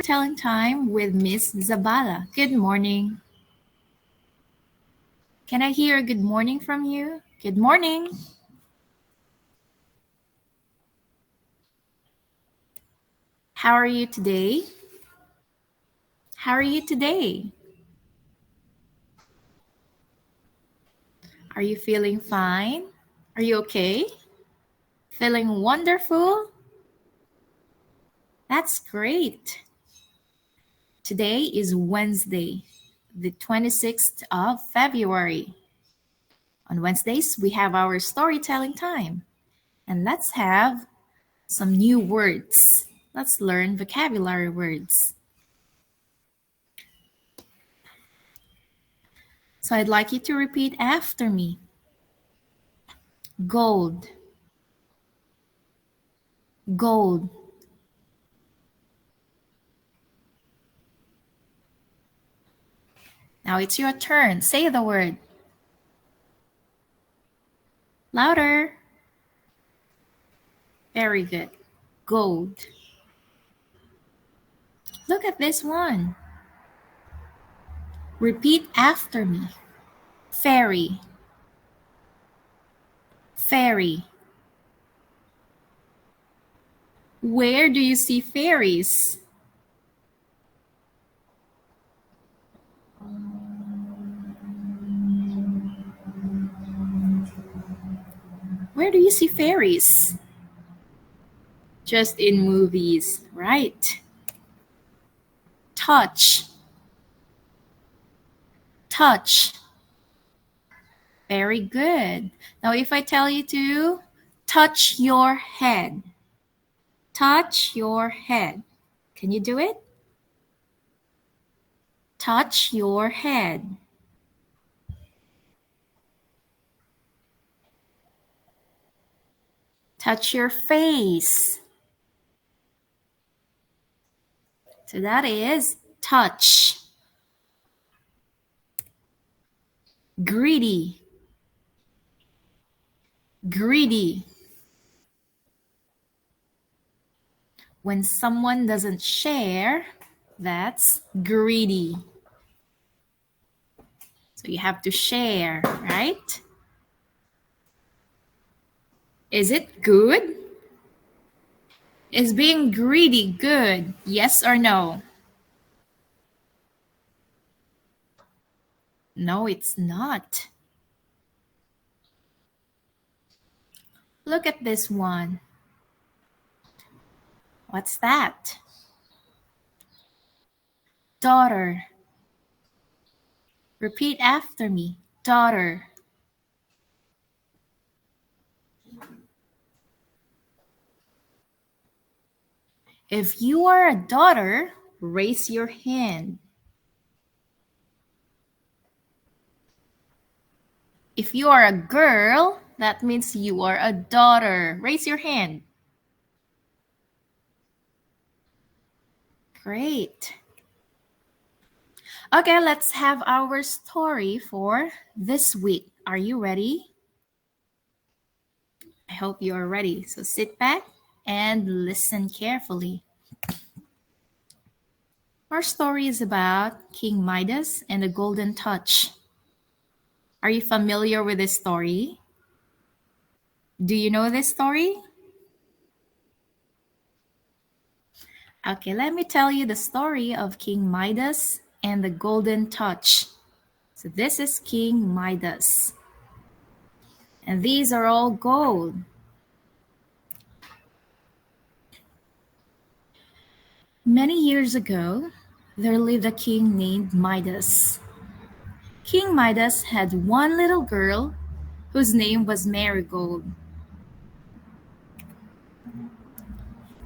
Telling time with Miss Zabala. Good morning. Can I hear a good morning from you? Good morning. How are you today? How are you today? Are you feeling fine? Are you okay? Feeling wonderful? That's great. Today is Wednesday, the 26th of February. On Wednesdays, we have our storytelling time. And let's have some new words. Let's learn vocabulary words. So I'd like you to repeat after me. Gold, gold. Now it's your turn. Say the word. Louder. Very good. Gold. Look at this one. Repeat after me. Fairy, fairy. Where do you see fairies? Where do you see fairies? Just in movies, right? Touch, touch. Very good. Now if I tell you to touch your head, touch your head. Can you do it? Touch your head. Touch your face. So that is touch. Greedy, greedy. When someone doesn't share, that's greedy. So you have to share, right? Is it good? Is being greedy good? Yes or no? No, it's not. Look at this one. What's that? Daughter. Repeat after me. Daughter. If you are a daughter, raise your hand. If you are a girl, that means you are a daughter. Raise your hand. Great. Okay, let's have our story for this week. Are you ready? I hope you are ready. So sit back and listen carefully. Our story is about King Midas and the golden touch. Are you familiar with this story? Do you know this story? Okay, let me tell you the story of King Midas and the golden touch. So this is King Midas. And these are all gold. Many years ago, there lived a king named Midas. King Midas had one little girl whose name was Marigold.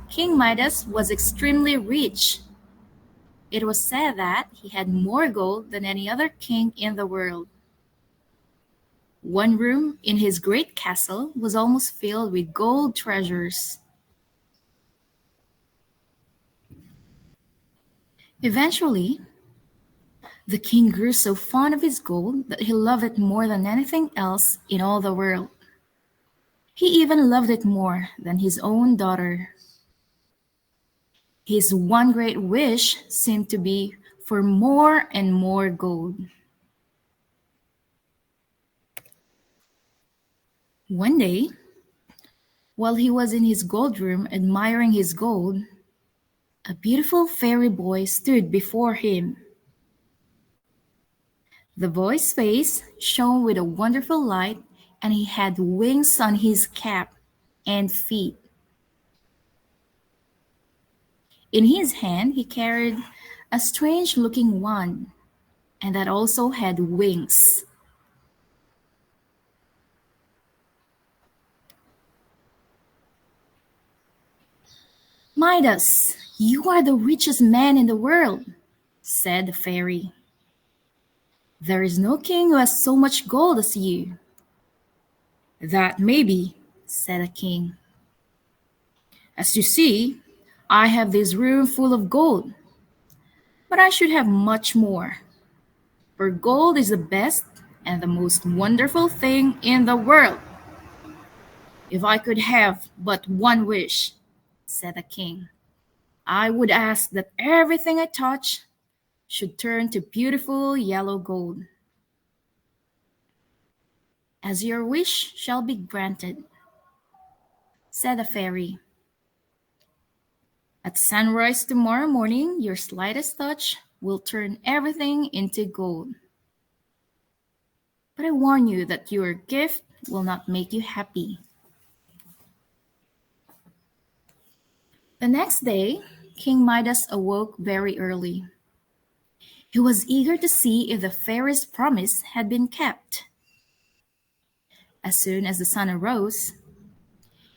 King Midas was extremely rich. It was said that he had more gold than any other king in the world. One room in his great castle was almost filled with gold treasures. Eventually, the king grew so fond of his gold that he loved it more than anything else in all the world. He even loved it more than his own daughter. His one great wish seemed to be for more and more gold. One day, while he was in his gold room admiring his gold, a beautiful fairy boy stood before him. The boy's face shone with a wonderful light, and he had wings on his cap and feet. In his hand, he carried a strange looking wand, and that also had wings. Midas, you are the richest man in the world, said the fairy. There is no king who has so much gold as you. That may be, said the king. As you see, I have this room full of gold, but I should have much more, for gold is the best and the most wonderful thing in the world. If I could have but one wish, said the king, I would ask that everything I touch should turn to beautiful yellow gold. As your wish shall be granted, said the fairy. At sunrise tomorrow morning, your slightest touch will turn everything into gold. But I warn you that your gift will not make you happy. The next day, King Midas awoke very early. He was eager to see if the fairy's promise had been kept. As soon as the sun arose,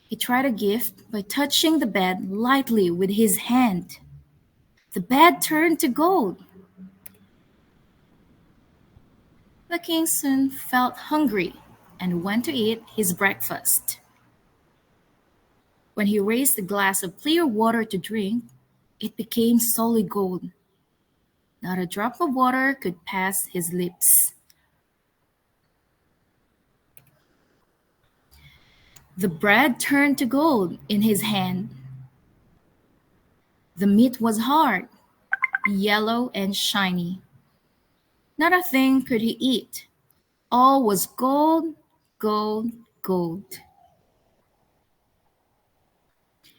he tried a gift by touching the bed lightly with his hand. The bed turned to gold. The king soon felt hungry and went to eat his breakfast. When he raised a glass of clear water to drink, it became solid gold. Not a drop of water could pass his lips. The bread turned to gold in his hand. The meat was hard, yellow, and shiny. Not a thing could he eat. All was gold, gold, gold.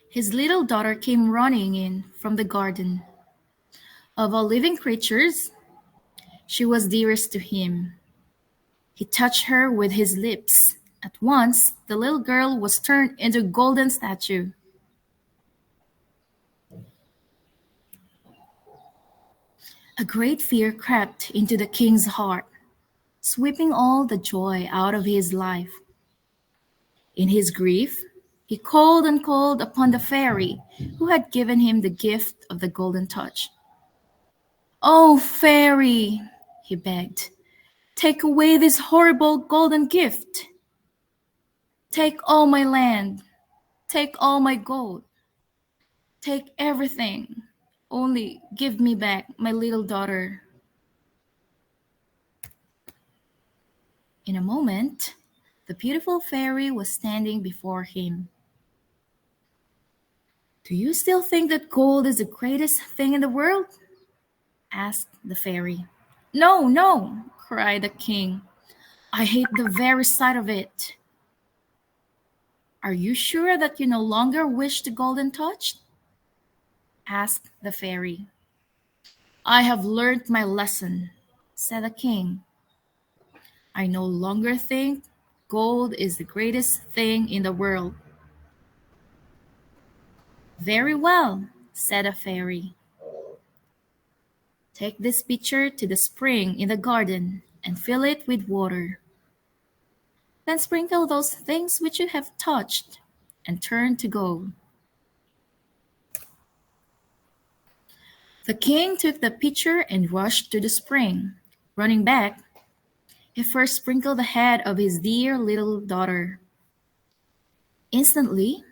His little daughter came running in from the garden. Of all living creatures, she was dearest to him. He touched her with his lips. At once, the little girl was turned into a golden statue. A great fear crept into the king's heart, sweeping all the joy out of his life. In his grief, he called and called upon the fairy who had given him the gift of the golden touch. "Oh, fairy," he begged, "take away this horrible golden gift. Take all my land, take all my gold, take everything. Only give me back my little daughter." In a moment, the beautiful fairy was standing before him. "Do you still think that gold is the greatest thing in the world?" asked the fairy. "No, no," cried the king. "I hate the very sight of it." "Are you sure that you no longer wish the golden touch?" asked the fairy. "I have learnt my lesson," said the king. "I no longer think gold is the greatest thing in the world." "Very well," said the fairy. "Take this pitcher to the spring in the garden and fill it with water. Then sprinkle those things which you have touched and turn to gold." The king took the pitcher and rushed to the spring. Running back, he first sprinkled the head of his dear little daughter. Instantly,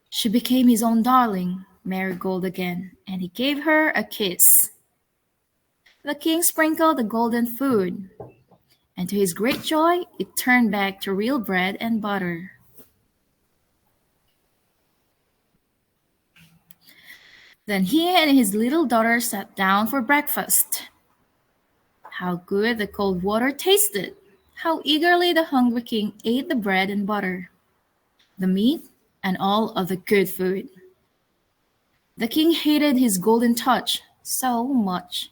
she became his own darling, Marigold again, and he gave her a kiss. The king sprinkled the golden food, and to his great joy, it turned back to real bread and butter. Then he and his little daughter sat down for breakfast. How good the cold water tasted! How eagerly the hungry king ate the bread and butter, the meat, and all of the good food. The king hated his golden touch so much,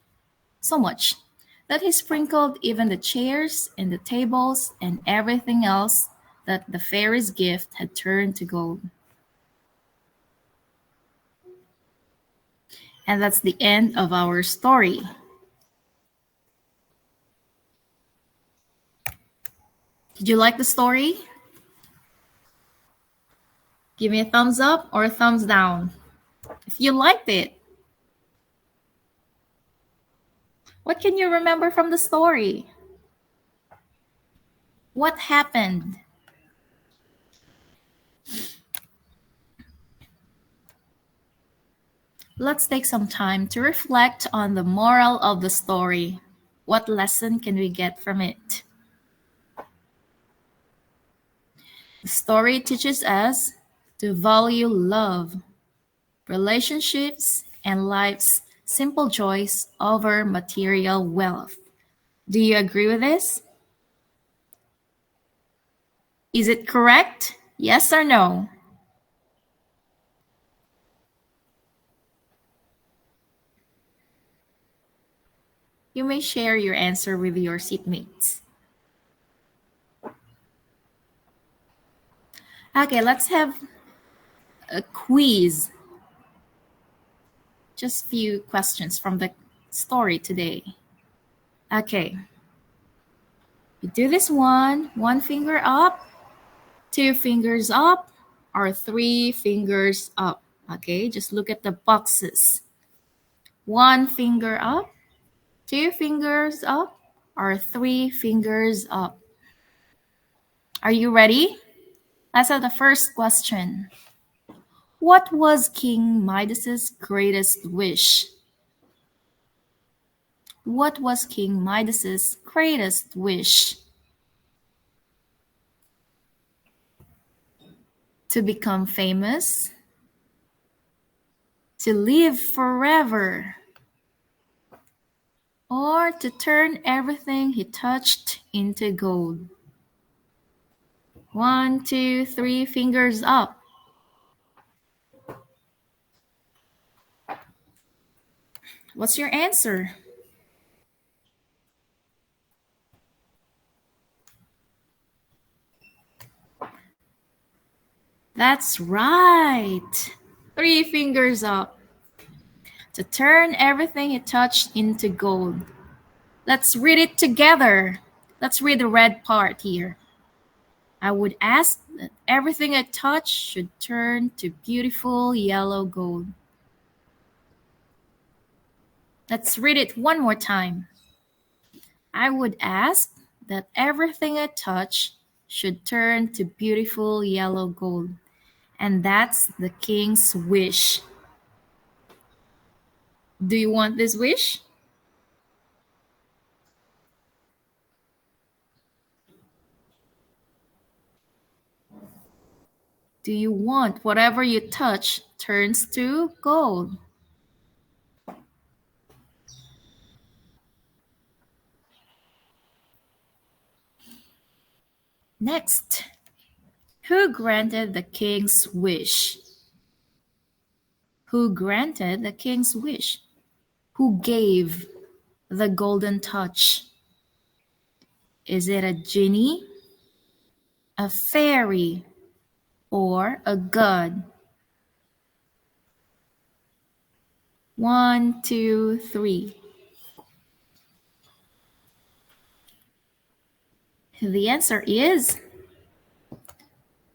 that he sprinkled even the chairs and the tables and everything else that the fairy's gift had turned to gold. And that's the end of our story. Did you like the story? Give me a thumbs up or a thumbs down if you liked it. What can you remember from the story? What happened? Let's take some time to reflect on the moral of the story. What lesson can we get from it? The story teaches us to value love, relationships, and life's simple joys over material wealth. Do you agree with this? Is it correct? Yes or no? You may share your answer with your seatmates. Okay, let's have a quiz. Just few questions from the story today. Okay, you do this one finger up, two fingers up, or three fingers up. Okay, just look at the boxes. One finger up, two fingers up, or three fingers up. Are you ready? Let's have the first question. What was King Midas's greatest wish? What was King Midas's greatest wish? To become famous? To live forever? Or to turn everything he touched into gold? One, two, three fingers up. What's your answer? That's right. Three fingers up. To turn everything he touched into gold. Let's read it together. Let's read the red part here. I would ask that everything I touch should turn to beautiful yellow gold. Let's read it one more time. I would ask that everything I touch should turn to beautiful yellow gold. And that's the king's wish. Do you want this wish? Do you want whatever you touch turns to gold? Next, who granted the king's wish? Who granted the king's wish? Who gave the golden touch? Is it a genie, a fairy, or a god? One, two, three. The answer is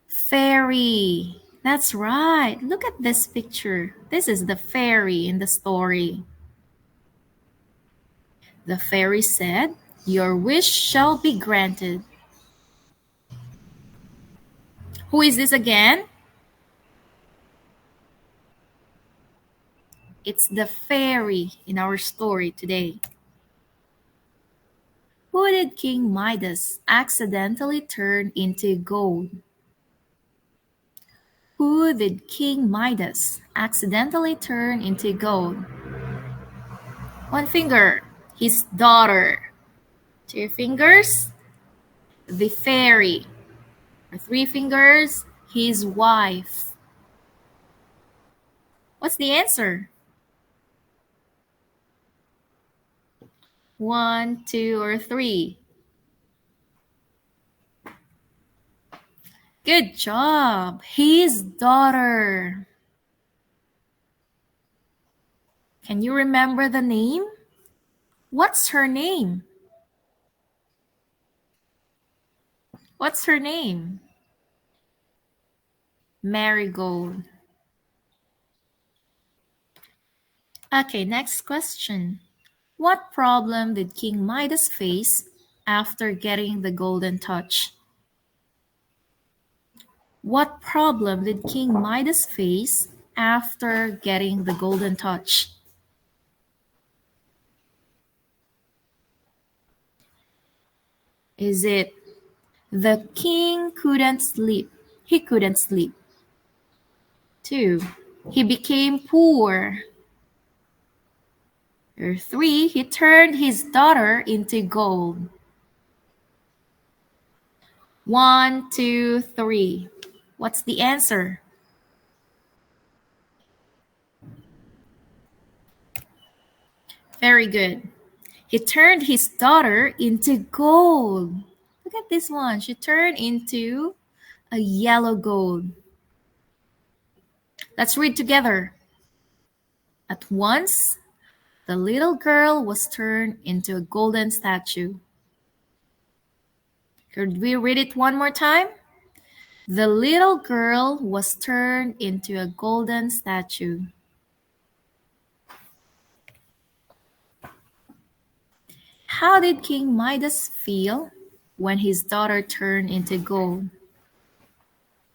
fairy. That's right. Look at this picture. This is the fairy in the story. The fairy said, "Your wish shall be granted." Who is this again? It's the fairy in our story today. Who did King Midas accidentally turn into gold? Who did King Midas accidentally turn into gold? One finger, his daughter. Two fingers, the fairy. Or three fingers, his wife. What's the answer? One, two, or three? Good job. His daughter. Can you remember the name? What's her name? What's her name? Marigold. Okay, next question. What problem did King Midas face after getting the golden touch? What problem did King Midas face after getting the golden touch? Is it the king couldn't sleep? He couldn't sleep. 2. He became poor. Or 3. He turned his daughter into gold. 1, 2, 3. What's the answer? Very good. He turned his daughter into gold. Look at this one. She turned into a yellow gold. Let's read together. At once, the little girl was turned into a golden statue. Could we read it one more time? The little girl was turned into a golden statue. How did King Midas feel when his daughter turned into gold?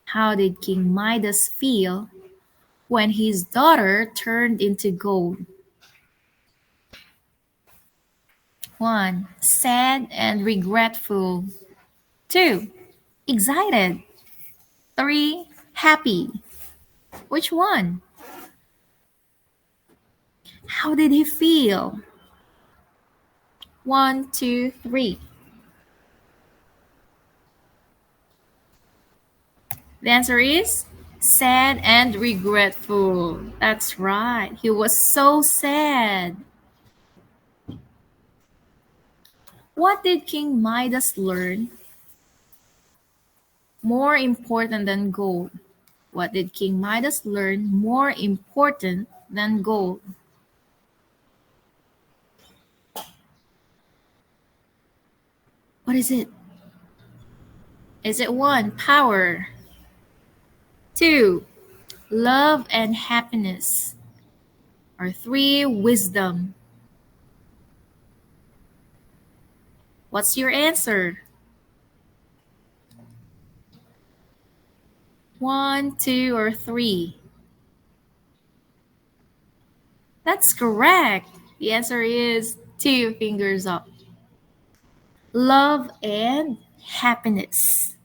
How did King Midas feel when his daughter turned into gold? 1. Sad and regretful. 2. Excited. 3. Happy. Which one? How did he feel? 1, 2, 3. The answer is sad and regretful. That's right. He was so sad. What did King Midas learn more important than gold? What did King Midas learn more important than gold? What is it? Is it 1, power? 2, love and happiness? Or 3, wisdom? What's your answer? 1, 2, or 3? That's correct. The answer is 2 fingers up. Love and happiness.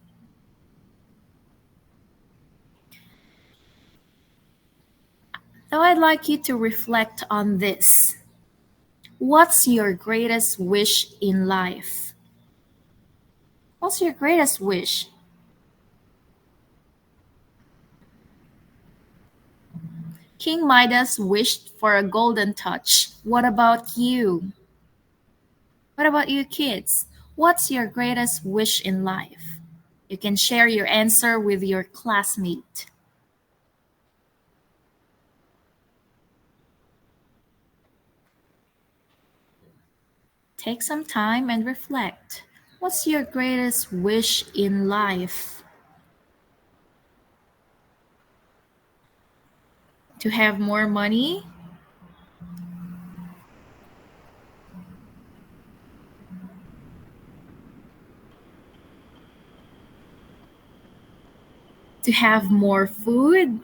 Now I'd like you to reflect on this. What's your greatest wish in life? What's your greatest wish? King Midas wished for a golden touch. What about you? What about you kids? What's your greatest wish in life? You can share your answer with your classmate. Take some time and reflect. What's your greatest wish in life? To have more money? To have more food?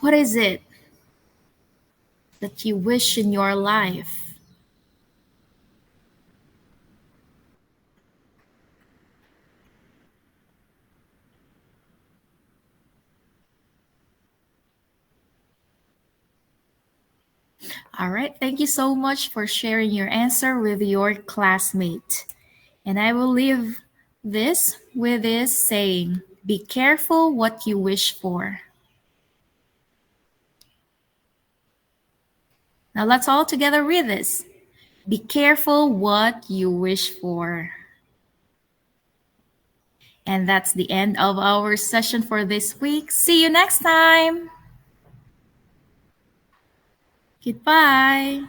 What is it that you wish in your life? All right. Thank you so much for sharing your answer with your classmate. And I will leave this with this saying, be careful what you wish for. Now let's all together read this. Be careful what you wish for. And that's the end of our session for this week. See you next time. Goodbye.